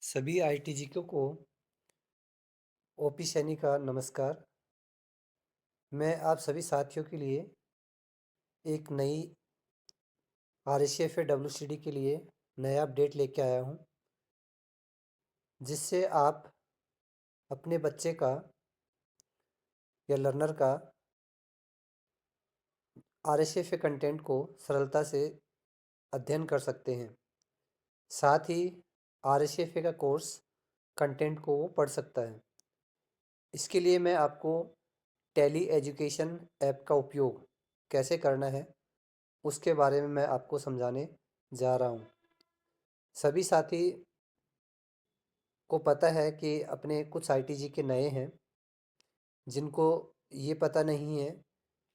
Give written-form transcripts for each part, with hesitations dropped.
सभी आईटीजीके को ओपी सैनी का नमस्कार। मैं आप सभी साथियों के लिए एक नई RSCFA-WCD के लिए नया अपडेट लेके आया हूँ, जिससे आप अपने बच्चे का या लर्नर का RSCFA कंटेंट को सरलता से अध्ययन कर सकते हैं। साथ ही RSCFA का कोर्स कंटेंट को वो पढ़ सकता है। इसके लिए मैं आपको टैली एजुकेशन ऐप का उपयोग कैसे करना है उसके बारे में मैं आपको समझाने जा रहा हूँ। सभी साथी को पता है कि अपने कुछ आईटीजीके नए हैं, जिनको ये पता नहीं है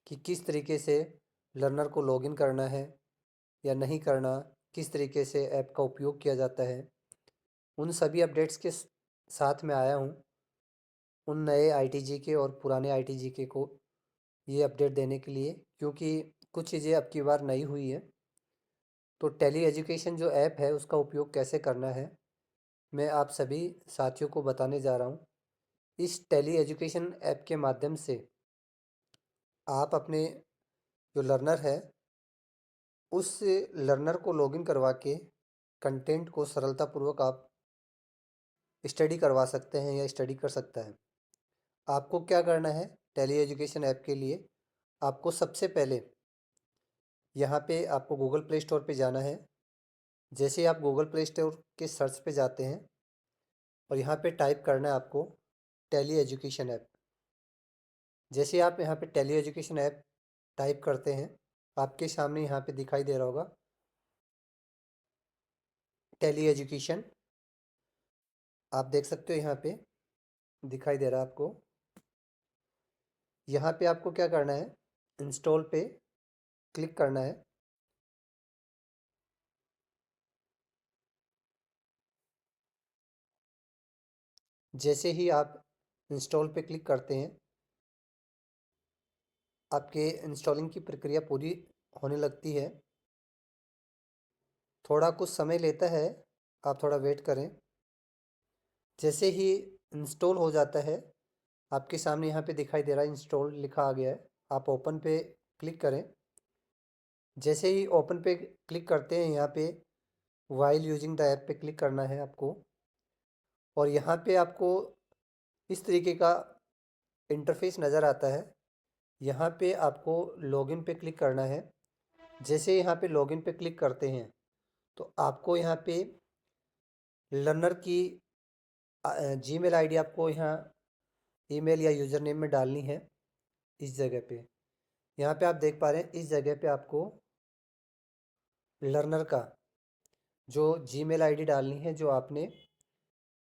कि किस तरीके से लर्नर को लॉगिन करना है या नहीं करना, किस तरीके से ऐप का उपयोग किया जाता है। उन सभी अपडेट्स के साथ में आया हूँ उन नए आईटीजीके और पुराने आईटीजीके को ये अपडेट देने के लिए, क्योंकि कुछ चीज़ें अब की बार नई हुई है। तो टेली एजुकेशन जो ऐप है उसका उपयोग कैसे करना है मैं आप सभी साथियों को बताने जा रहा हूँ। इस टेली एजुकेशन ऐप के माध्यम से आप अपने जो लर्नर है उस लर्नर को लॉगिन करवा के कंटेंट को सरलतापूर्वक आप स्टडी करवा सकते हैं या स्टडी कर सकता है। आपको क्या करना है, टेली एजुकेशन ऐप के लिए आपको सबसे पहले यहाँ पे आपको गूगल प्ले स्टोर पे जाना है। जैसे ही आप गूगल प्ले स्टोर के सर्च पे जाते हैं और यहाँ पे टाइप करना है आपको टेली एजुकेशन ऐप। जैसे आप यहाँ पे टेली एजुकेशन ऐप टाइप करते हैं, आपके सामने यहाँ पे दिखाई दे रहा होगा टेली एजुकेशन। आप देख सकते हो यहाँ पे दिखाई दे रहा है आपको। यहाँ पे आपको क्या करना है, इंस्टॉल पे क्लिक करना है। जैसे ही आप इंस्टॉल पे क्लिक करते हैं, आपके इंस्टॉलिंग की प्रक्रिया पूरी होने लगती है। थोड़ा कुछ समय लेता है, आप थोड़ा वेट करें। जैसे ही इंस्टॉल हो जाता है, आपके सामने यहाँ पे दिखाई दे रहा है इंस्टॉल लिखा आ गया है। आप ओपन पे क्लिक करें। जैसे ही ओपन पे क्लिक करते हैं, यहाँ पे वाइल यूजिंग द ऐप पे क्लिक करना है आपको। और यहाँ पे आपको इस तरीके का इंटरफेस नज़र आता है। यहाँ पे आपको लॉगिन पे क्लिक करना है। जैसे यहाँ पे लॉगिन पे क्लिक करते हैं तो आपको यहाँ पे लर्नर की जीमेल आईडी आपको यहाँ ईमेल या यूज़र नेम में डालनी है। इस जगह पे यहाँ पे आप देख पा रहे हैं, इस जगह पे आपको लर्नर का जो जीमेल आईडी डालनी है, जो आपने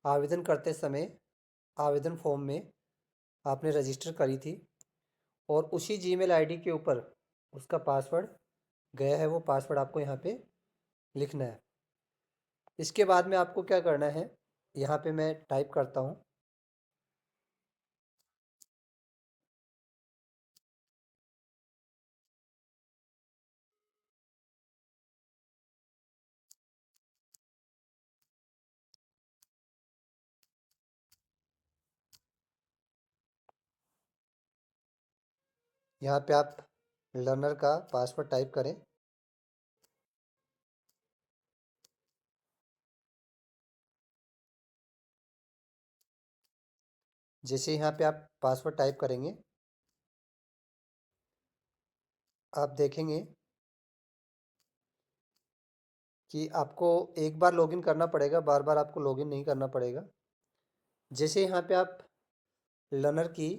आवेदन करते समय आवेदन फॉर्म में आपने रजिस्टर करी थी। और उसी जीमेल आईडी के ऊपर उसका पासवर्ड गया है, वो पासवर्ड आपको यहाँ पे लिखना है। इसके बाद में आपको क्या करना है, यहाँ पे मैं टाइप करता हूँ। यहाँ पे आप लर्नर का पासवर्ड टाइप करें। जैसे यहाँ पे आप पासवर्ड टाइप करेंगे, आप देखेंगे कि आपको एक बार लॉगिन करना पड़ेगा, बार बार आपको लॉगिन नहीं करना पड़ेगा। जैसे यहाँ पे आप लर्नर की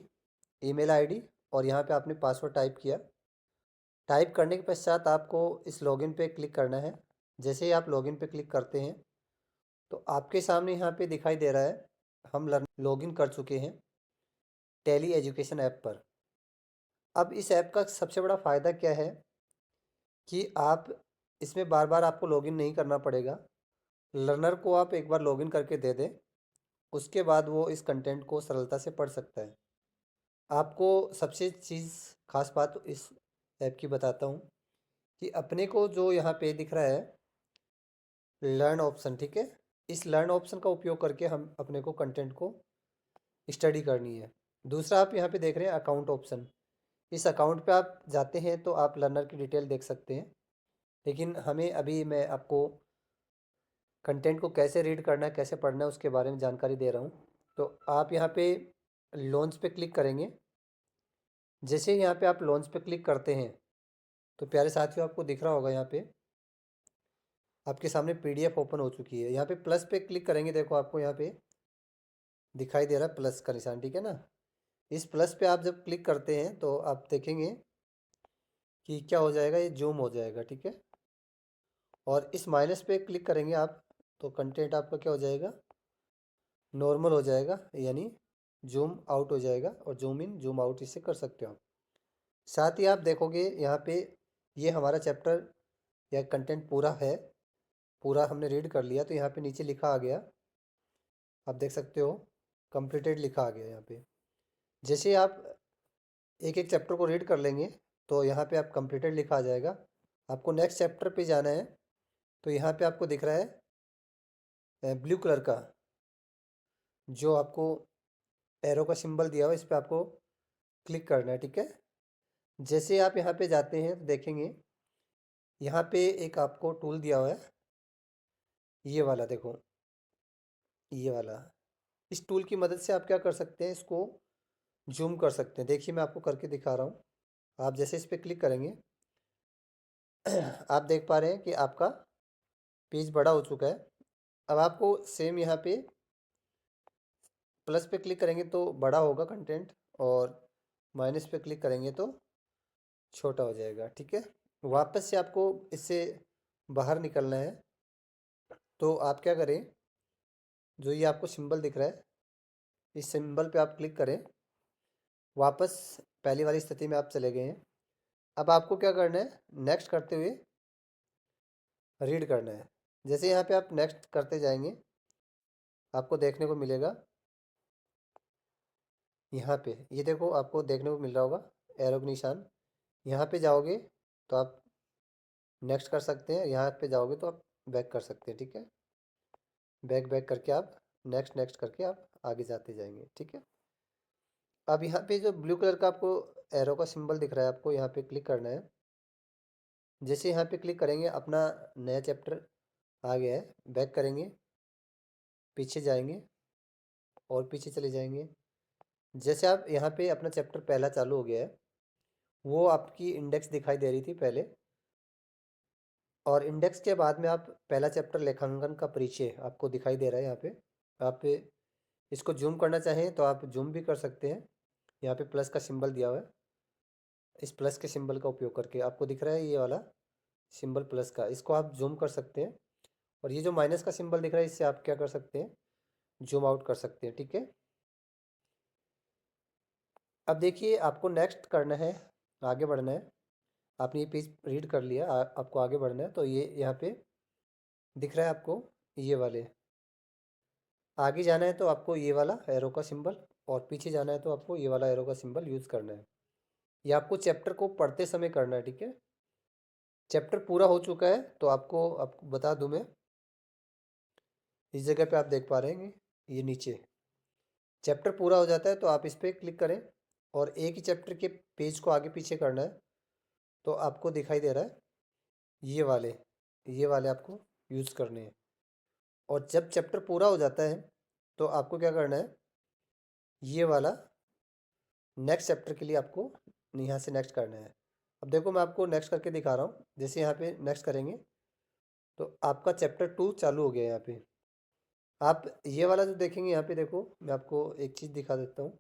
ईमेल आईडी और यहाँ पे आपने पासवर्ड टाइप किया, टाइप करने के पश्चात आपको इस लॉगिन पे क्लिक करना है। जैसे ही आप लॉगिन पे क्लिक करते हैं तो आपके सामने यहाँ पे दिखाई दे रहा है हम लॉगिन कर चुके हैं टेली एजुकेशन ऐप पर। अब इस ऐप का सबसे बड़ा फ़ायदा क्या है कि आप इसमें बार बार आपको लॉगिन नहीं करना पड़ेगा। लर्नर को आप एक बार लॉगिन करके दे दें, उसके बाद वो इस कंटेंट को सरलता से पढ़ सकता है। आपको सबसे चीज़ खास बात इस ऐप की बताता हूँ कि अपने को जो यहाँ पे दिख रहा है लर्न ऑप्शन, ठीक है, इस लर्न ऑप्शन का उपयोग करके हम अपने को कंटेंट को स्टडी करनी है। दूसरा आप यहाँ पे देख रहे हैं अकाउंट ऑप्शन। इस अकाउंट पे आप जाते हैं तो आप लर्नर की डिटेल देख सकते हैं, लेकिन हमें अभी मैं आपको कंटेंट को कैसे रीड करना है, कैसे पढ़ना है, उसके बारे में जानकारी दे रहा हूँ। तो आप यहाँ पे लॉन्च पे क्लिक करेंगे। जैसे ही यहाँ पे आप लॉन्च पे क्लिक करते हैं तो प्यारे साथियों आपको दिख रहा होगा, यहाँ पे आपके सामने पीडीएफ ओपन हो चुकी है। यहाँ पे प्लस पे क्लिक करेंगे, देखो आपको यहाँ पे दिखाई दे रहा है प्लस का निशान, ठीक है ना। इस प्लस पे आप जब क्लिक करते हैं तो आप देखेंगे कि क्या हो जाएगा, ये जूम हो जाएगा, ठीक है। और इस माइनस पे क्लिक करेंगे आप तो कंटेंट आपका क्या हो जाएगा, नॉर्मल हो जाएगा, यानी जूम आउट हो जाएगा। और जूम इन जूम आउट इससे कर सकते हो आप। साथ ही आप देखोगे यहाँ पे ये हमारा चैप्टर या कंटेंट पूरा है, पूरा हमने रीड कर लिया। तो यहाँ पे नीचे लिखा आ गया, आप देख सकते हो कंप्लीटेड लिखा आ गया यहाँ पे। जैसे आप एक एक चैप्टर को रीड कर लेंगे तो यहाँ पे आप कंप्लीटेड लिखा आ जाएगा। आपको नेक्स्ट चैप्टर पे जाना है तो यहाँ पे आपको दिख रहा है ब्लू कलर का, जो आपको एरो का सिंबल दिया हुआ है, इस पर आपको क्लिक करना है, ठीक है। जैसे आप यहाँ पे जाते हैं तो देखेंगे यहाँ पे एक आपको टूल दिया हुआ है, ये वाला देखो, ये वाला। इस टूल की मदद से आप क्या कर सकते हैं, इसको जूम कर सकते हैं। देखिए मैं आपको करके दिखा रहा हूँ। आप जैसे इस पर क्लिक करेंगे आप देख पा रहे हैं कि आपका पेज बड़ा हो चुका है। अब आपको सेम यहाँ पे प्लस पे क्लिक करेंगे तो बड़ा होगा कंटेंट, और माइनस पे क्लिक करेंगे तो छोटा हो जाएगा, ठीक है। वापस से आपको इससे बाहर निकलना है तो आप क्या करें, जो ये आपको सिंबल दिख रहा है, इस सिंबल पे आप क्लिक करें। वापस पहली वाली स्थिति में आप चले गए हैं। अब आपको क्या करना है, नेक्स्ट करते हुए रीड करना है। जैसे यहाँ पे आप नेक्स्ट करते जाएंगे आपको देखने को मिलेगा, यहाँ पे ये देखो आपको देखने को मिल रहा होगा एरो का निशान। यहाँ पे जाओगे तो आप नेक्स्ट कर सकते हैं, यहाँ पे जाओगे तो आप बैक कर सकते हैं, ठीक है। बैक बैक करके आप नेक्स्ट नेक्स्ट करके आप आगे जाते जाएंगे, ठीक है। अब यहाँ पे जो ब्लू कलर का आपको एरो का सिंबल दिख रहा है, आपको यहाँ पे क्लिक करना है। जैसे यहाँ पे क्लिक करेंगे अपना नया चैप्टर आ गया है। बैक करेंगे, पीछे जाएंगे और पीछे चले जाएंगे। जैसे आप यहाँ पे अपना चैप्टर पहला चालू हो गया है, वो आपकी इंडेक्स दिखाई दे रही थी पहले, और इंडेक्स के बाद में आप पहला चैप्टर लेखांकन का परिचय आपको दिखाई दे रहा है। यहाँ पे आप इसको जूम करना चाहें तो आप जूम भी कर सकते हैं। यहाँ पे प्लस का सिंबल दिया हुआ है, इस प्लस के सिंबल का उपयोग करके आपको दिख रहा है ये वाला सिंबल प्लस का, इसको आप जूम कर सकते हैं। और ये जो माइनस का सिंबल दिख रहा है, इससे आप क्या कर सकते हैं, जूम आउट कर सकते हैं, ठीक है। अब देखिए आपको नेक्स्ट करना है, आगे बढ़ना है। आपने ये पेज रीड कर लिया, आपको आगे बढ़ना है। तो ये यहाँ पे दिख रहा है आपको ये वाले, आगे जाना है तो आपको ये वाला एरो का सिंबल, और पीछे जाना है तो आपको ये वाला एरो का सिंबल यूज़ करना है। ये आपको चैप्टर को पढ़ते समय करना है, ठीक है। चैप्टर पूरा हो चुका है तो आपको बता दूं मैं, इस जगह पे आप देख पा रहे हैं ये नीचे चैप्टर पूरा हो जाता है तो आप इस पर क्लिक करें और एक ही चैप्टर के पेज को आगे पीछे करना है। तो आपको दिखाई दे रहा है ये वाले आपको यूज़ करने हैं। और जब चैप्टर पूरा हो जाता है तो आपको क्या करना है, ये वाला नेक्स्ट चैप्टर के लिए आपको यहाँ से नेक्स्ट करना है। अब देखो मैं आपको नेक्स्ट करके दिखा रहा हूँ। जैसे यहाँ पे नेक्स्ट करेंगे तो आपका चैप्टर 2 चालू हो गया है। यहाँ पे आप ये वाला जो देखेंगे, यहाँ पे देखो मैं आपको एक चीज़ दिखा देता हूँ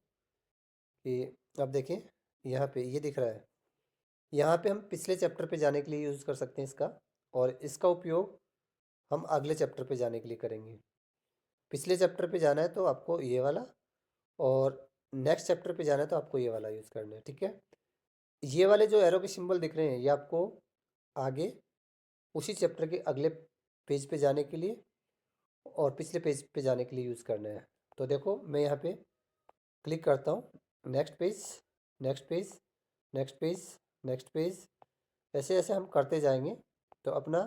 कि आप देखें यहाँ पे ये दिख रहा है। यहाँ पे हम पिछले चैप्टर पे जाने के लिए यूज़ कर सकते हैं इसका, और इसका उपयोग हम अगले चैप्टर पे जाने के लिए करेंगे। पिछले चैप्टर पे जाना है तो आपको ये वाला, और नेक्स्ट चैप्टर पे जाना है तो आपको ये वाला यूज़ करना है, ठीक है। ये वाले जो एरो के सिंबल दिख रहे हैं ये आपको आगे उसी चैप्टर के अगले पेज पे जाने के लिए और पिछले पेज पे जाने के लिए यूज़ करना है। तो देखो मैं यहाँ पे क्लिक करता हूँ, next page, next page, next page, next page, ऐसे ऐसे हम करते जाएंगे तो अपना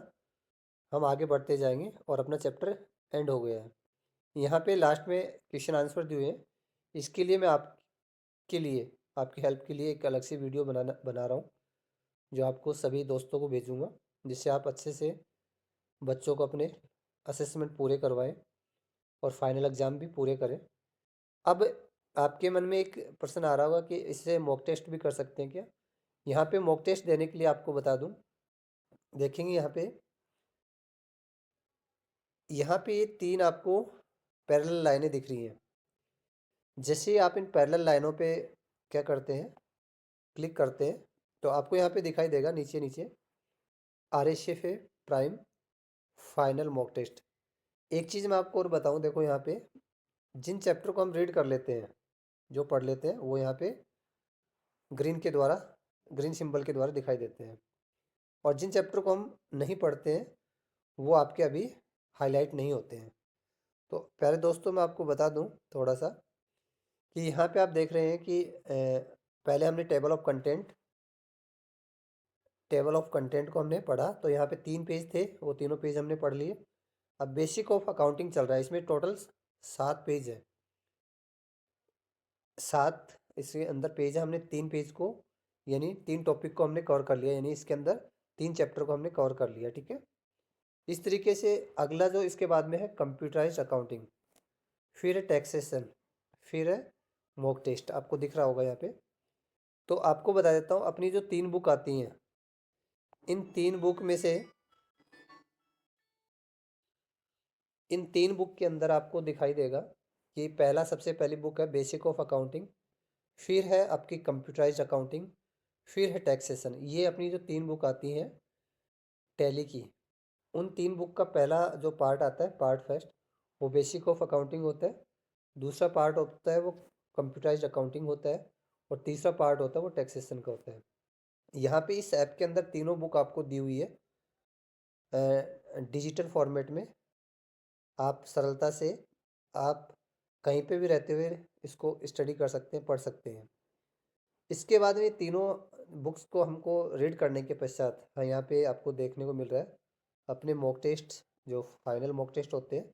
हम आगे बढ़ते जाएंगे और अपना चैप्टर एंड हो गया है। यहाँ पे लास्ट में क्वेश्चन आंसर दिए हैं। इसके लिए मैं आपके लिए, आपकी हेल्प के लिए एक अलग से वीडियो बना रहा हूँ, जो आपको सभी दोस्तों को भेजूँगा, जिससे आप अच्छे से बच्चों को अपने असेसमेंट पूरे करवाएं और फाइनल एग्ज़ाम भी पूरे करें। अब आपके मन में एक प्रश्न आ रहा होगा कि इससे मॉक टेस्ट भी कर सकते हैं क्या? यहाँ पे मॉक टेस्ट देने के लिए आपको बता दूँ, देखेंगे यहाँ पे ये 3 आपको पैरेलल लाइनें दिख रही हैं। जैसे ही आप इन पैरेलल लाइनों पे क्या करते हैं, क्लिक करते हैं, तो आपको यहाँ पे दिखाई देगा नीचे नीचे RSFA prime final mock test. एक चीज़ मैं आपको और बताऊँ, देखो यहाँ पे जिन चैप्टर को हम रीड कर लेते हैं, जो पढ़ लेते हैं, वो यहाँ पे ग्रीन के द्वारा, ग्रीन सिंबल के द्वारा दिखाई देते हैं, और जिन चैप्टर को हम नहीं पढ़ते हैं वो आपके अभी हाईलाइट नहीं होते हैं। तो प्यारे दोस्तों, मैं आपको बता दूं थोड़ा सा कि यहाँ पे आप देख रहे हैं कि पहले हमने टेबल ऑफ कंटेंट को हमने पढ़ा, तो यहाँ पे 3 पेज थे, वो तीनों पेज हमने पढ़ लिए। अब बेसिक ऑफ अकाउंटिंग चल रहा है, इसमें टोटल 7 पेज है, 7 इसके अंदर पेज है। हमने 3 पेज को, यानी 3 टॉपिक को हमने कवर कर लिया, यानी इसके अंदर 3 चैप्टर को हमने कवर कर लिया, ठीक है। इस तरीके से अगला जो इसके बाद में है कंप्यूटराइज्ड अकाउंटिंग, फिर है टैक्सेशन, फिर है मॉक टेस्ट, आपको दिख रहा होगा यहाँ पे। तो आपको बता देता हूँ, अपनी जो 3 बुक आती हैं, इन 3 बुक में से इन 3 बुक के अंदर आपको दिखाई देगा कि पहला, सबसे पहली बुक है बेसिक ऑफ अकाउंटिंग, फिर है आपकी कंप्यूटराइज्ड अकाउंटिंग, फिर है टैक्सेशन। ये अपनी जो 3 बुक आती हैं टैली की, उन 3 बुक का पहला जो पार्ट आता है, पार्ट फर्स्ट, वो बेसिक ऑफ अकाउंटिंग होता है। दूसरा पार्ट होता है वो कंप्यूटराइज्ड अकाउंटिंग होता है, और तीसरा पार्ट होता है वो टैक्सेशन का होता है। यहाँ पे इस ऐप के अंदर तीनों बुक आपको दी हुई है डिजिटल फॉर्मेट में। आप सरलता से, आप कहीं पे भी रहते हुए इसको स्टडी कर सकते हैं, पढ़ सकते हैं। इसके बाद में तीनों बुक्स को हमको रीड करने के पश्चात, हाँ, यहाँ पे आपको देखने को मिल रहा है अपने मॉक टेस्ट, जो फाइनल मॉक टेस्ट होते हैं,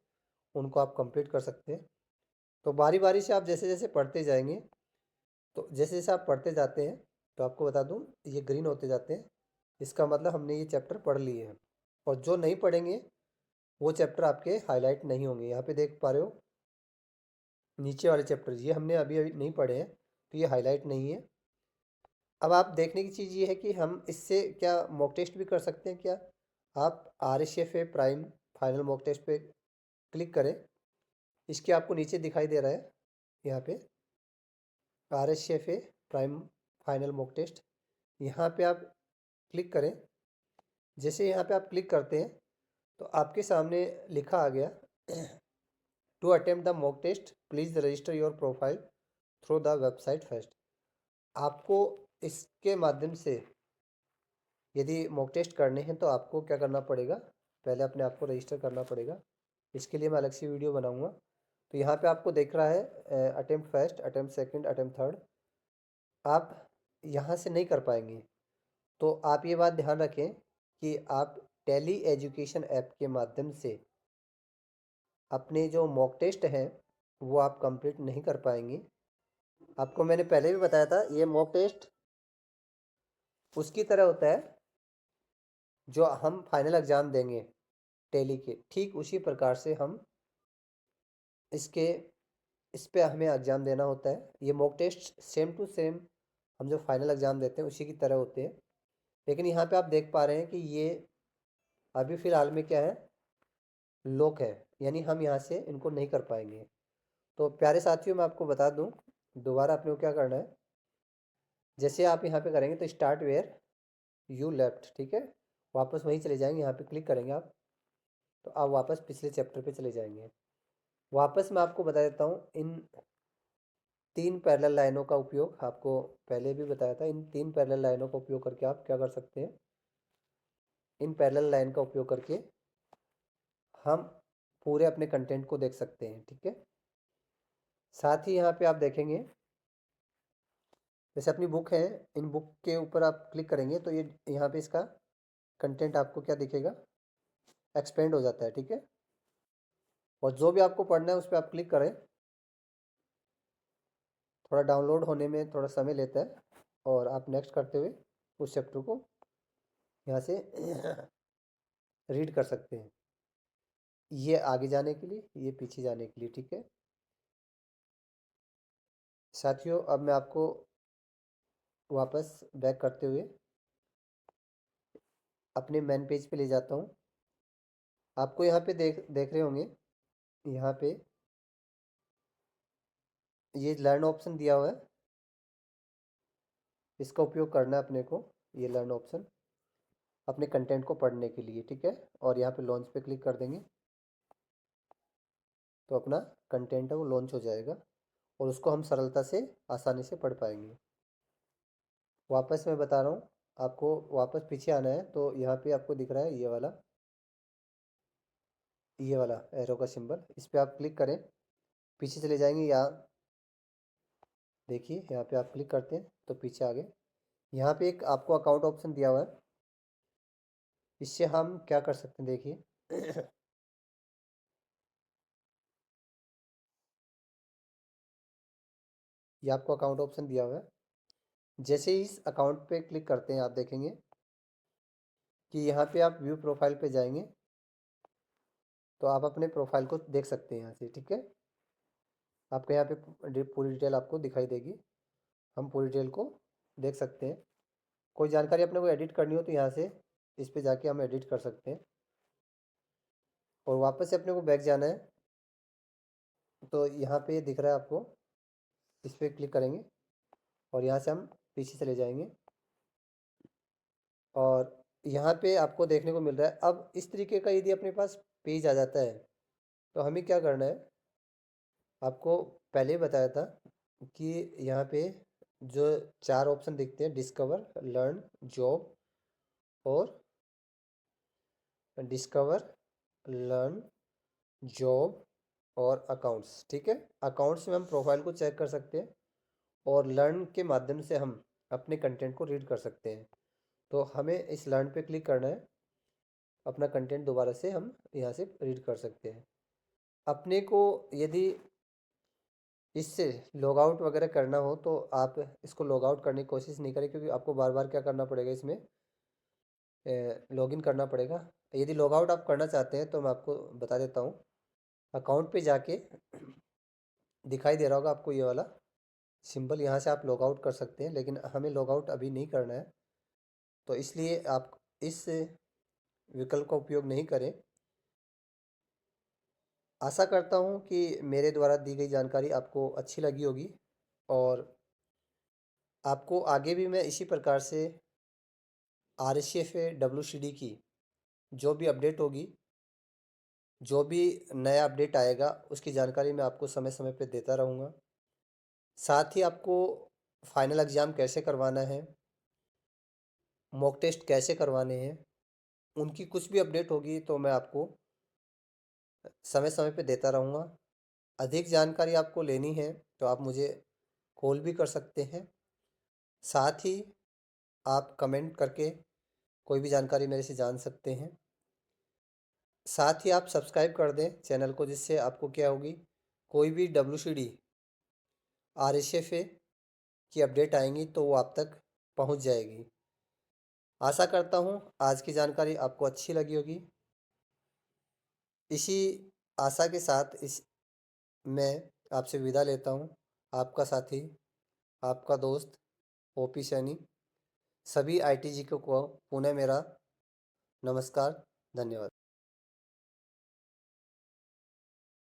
उनको आप कंप्लीट कर सकते हैं। तो बारी बारी से आप जैसे जैसे पढ़ते जाएंगे, तो जैसे जैसे आप पढ़ते जाते हैं, तो आपको बता दूं, ये ग्रीन होते जाते हैं, इसका मतलब हमने ये चैप्टर पढ़ लिए हैं। और जो नहीं पढ़ेंगे वो चैप्टर आपके हाईलाइट नहीं होंगे। यहाँ पे देख पा रहे हो नीचे वाले चैप्टर, ये हमने अभी अभी नहीं पढ़े हैं, तो ये हाईलाइट नहीं है। अब आप देखने की चीज़ ये है कि हम इससे क्या मॉक टेस्ट भी कर सकते हैं क्या? आप RSFA prime final mock test पे क्लिक करें, इसके आपको नीचे दिखाई दे रहा है यहाँ पे RSFA prime final mock test, यहाँ पे आप क्लिक करें। जैसे यहाँ पे आप क्लिक करते हैं, तो आपके सामने लिखा आ गया to attempt the mock test please register your profile through the website first. आपको इसके माध्यम से यदि मॉक टेस्ट करने हैं तो आपको क्या करना पड़ेगा, पहले अपने आप को रजिस्टर करना पड़ेगा। इसके लिए मैं अलग से वीडियो बनाऊंगा। तो यहाँ पे आपको देख रहा है attempt first, attempt second, attempt third, आप यहाँ से नहीं कर पाएंगे। तो आप ये बात ध्यान रखें कि आप टेली एजुकेशन ऐप के माध्यम से अपने जो मॉक टेस्ट हैं वो आप कंप्लीट नहीं कर पाएंगे। आपको मैंने पहले भी बताया था, ये मॉक टेस्ट उसकी तरह होता है जो हम फाइनल एग्ज़ाम देंगे टेली के, ठीक उसी प्रकार से हम इसके इस पे हमें एग्ज़ाम देना होता है। ये mock test same to same हम जो फाइनल एग्ज़ाम देते हैं उसी की तरह होते हैं। लेकिन यहाँ पे आप देख पा रहे हैं कि ये अभी फ़िलहाल में क्या है, लॉक है, यानी हम यहाँ से इनको नहीं कर पाएंगे। तो प्यारे साथियों, मैं आपको बता दूँ, दोबारा अपने को क्या करना है, जैसे आप यहाँ पे करेंगे तो स्टार्ट वेयर यू लेफ्ट, ठीक है, वापस वहीं चले जाएंगे, यहाँ पे क्लिक करेंगे आप, तो आप वापस पिछले चैप्टर पे चले जाएंगे। वापस मैं आपको बता देता हूँ, इन 3 पैरेलल लाइनों का उपयोग, आपको पहले भी बताया था, इन 3 पैरेलल लाइनों का उपयोग करके आप क्या कर सकते हैं, इन पैरेलल लाइन का उपयोग करके हम पूरे अपने कंटेंट को देख सकते हैं, ठीक है। साथ ही यहाँ पे आप देखेंगे, जैसे अपनी बुक है, इन बुक के ऊपर आप क्लिक करेंगे तो ये यहाँ पे इसका कंटेंट आपको क्या दिखेगा, एक्सपेंड हो जाता है, ठीक है। और जो भी आपको पढ़ना है उस पर आप क्लिक करें। थोड़ा डाउनलोड होने में थोड़ा समय लेता है और आप नेक्स्ट करते हुए उस चैप्टर को यहाँ से रीड कर सकते हैं। ये आगे जाने के लिए, ये पीछे जाने के लिए, ठीक है साथियों। अब मैं आपको वापस बैक करते हुए अपने मेन पेज पे ले जाता हूँ। आपको यहाँ पे देख देख रहे होंगे, यहाँ पे ये लर्न ऑप्शन दिया हुआ है, इसका उपयोग करना है अपने को। ये लर्न ऑप्शन अपने कंटेंट को पढ़ने के लिए, ठीक है। और यहाँ पे लॉन्च पे क्लिक कर देंगे तो अपना कंटेंट है वो लॉन्च हो जाएगा और उसको हम सरलता से आसानी से पढ़ पाएंगे। वापस मैं बता रहा हूँ, आपको वापस पीछे आना है तो यहाँ पे आपको दिख रहा है ये वाला एरो का सिंबल, इस पर आप क्लिक करें, पीछे चले जाएंगे। यहाँ देखिए, यहाँ पे आप क्लिक करते हैं तो पीछे आ गए। यहाँ पे एक आपको अकाउंट ऑप्शन दिया हुआ है, इससे हम क्या कर सकते हैं देखिए। ये आपको अकाउंट ऑप्शन दिया हुआ है। जैसे ही इस अकाउंट पे क्लिक करते हैं आप देखेंगे कि यहाँ पे आप व्यू प्रोफाइल पे जाएंगे तो आप अपने प्रोफाइल को देख सकते हैं यहाँ से, ठीक है। आपको यहाँ पे पूरी डिटेल आपको दिखाई देगी, हम पूरी डिटेल को देख सकते हैं। कोई जानकारी अपने को एडिट करनी हो तो यहाँ से इस पे जाके हम एडिट कर सकते हैं। और वापस से अपने को बैक जाना है तो यहाँ पे दिख रहा है आपको, इस पर क्लिक करेंगे और यहाँ से हम पीछे चले जाएंगे और यहाँ पे आपको देखने को मिल रहा है। अब इस तरीके का यदि अपने पास पेज आ जाता है तो हमें क्या करना है, आपको पहले ही बताया था कि यहाँ पे जो चार ऑप्शन दिखते हैं, डिस्कवर, लर्न, जॉब और डिस्कवर, लर्न, जॉब और अकाउंट्स, ठीक है। अकाउंट्स में हम प्रोफाइल को चेक कर सकते हैं और लर्न के माध्यम से हम अपने कंटेंट को रीड कर सकते हैं। तो हमें इस लर्न पे क्लिक करना है, अपना कंटेंट दोबारा से हम यहाँ से रीड कर सकते हैं। अपने को यदि इससे लॉग आउट वगैरह करना हो तो आप इसको लॉग आउट करने की कोशिश नहीं करें, क्योंकि आपको बार बार क्या करना पड़ेगा, इसमें लॉगिन करना पड़ेगा। यदि लॉग आउट आप करना चाहते हैं तो मैं आपको बता देता हूँ। अकाउंट पे जाके दिखाई दे रहा होगा आपको ये वाला सिंबल, यहाँ से आप लॉग आउट कर सकते हैं, लेकिन हमें लॉग आउट अभी नहीं करना है तो इसलिए आप इस विकल्प का उपयोग नहीं करें। आशा करता हूँ कि मेरे द्वारा दी गई जानकारी आपको अच्छी लगी होगी और आपको आगे भी मैं इसी प्रकार से RSCFA WCD की जो भी अपडेट होगी, जो भी नया अपडेट आएगा उसकी जानकारी मैं आपको समय समय पे देता रहूँगा। साथ ही आपको फाइनल एग्ज़ाम कैसे करवाना है, मॉक टेस्ट कैसे करवाने हैं, उनकी कुछ भी अपडेट होगी तो मैं आपको समय समय पे देता रहूँगा। अधिक जानकारी आपको लेनी है तो आप मुझे कॉल भी कर सकते हैं। साथ ही आप कमेंट करके कोई भी जानकारी मेरे से जान सकते हैं। साथ ही आप सब्सक्राइब कर दें चैनल को, जिससे आपको क्या होगी, कोई भी WCD RSFA की अपडेट आएंगी तो वो आप तक पहुंच जाएगी। आशा करता हूं आज की जानकारी आपको अच्छी लगी होगी। इसी आशा के साथ इस मैं आपसे विदा लेता हूं। आपका साथी, आपका दोस्त OP सैनी। सभी ITG को पुनः मेरा नमस्कार, धन्यवाद।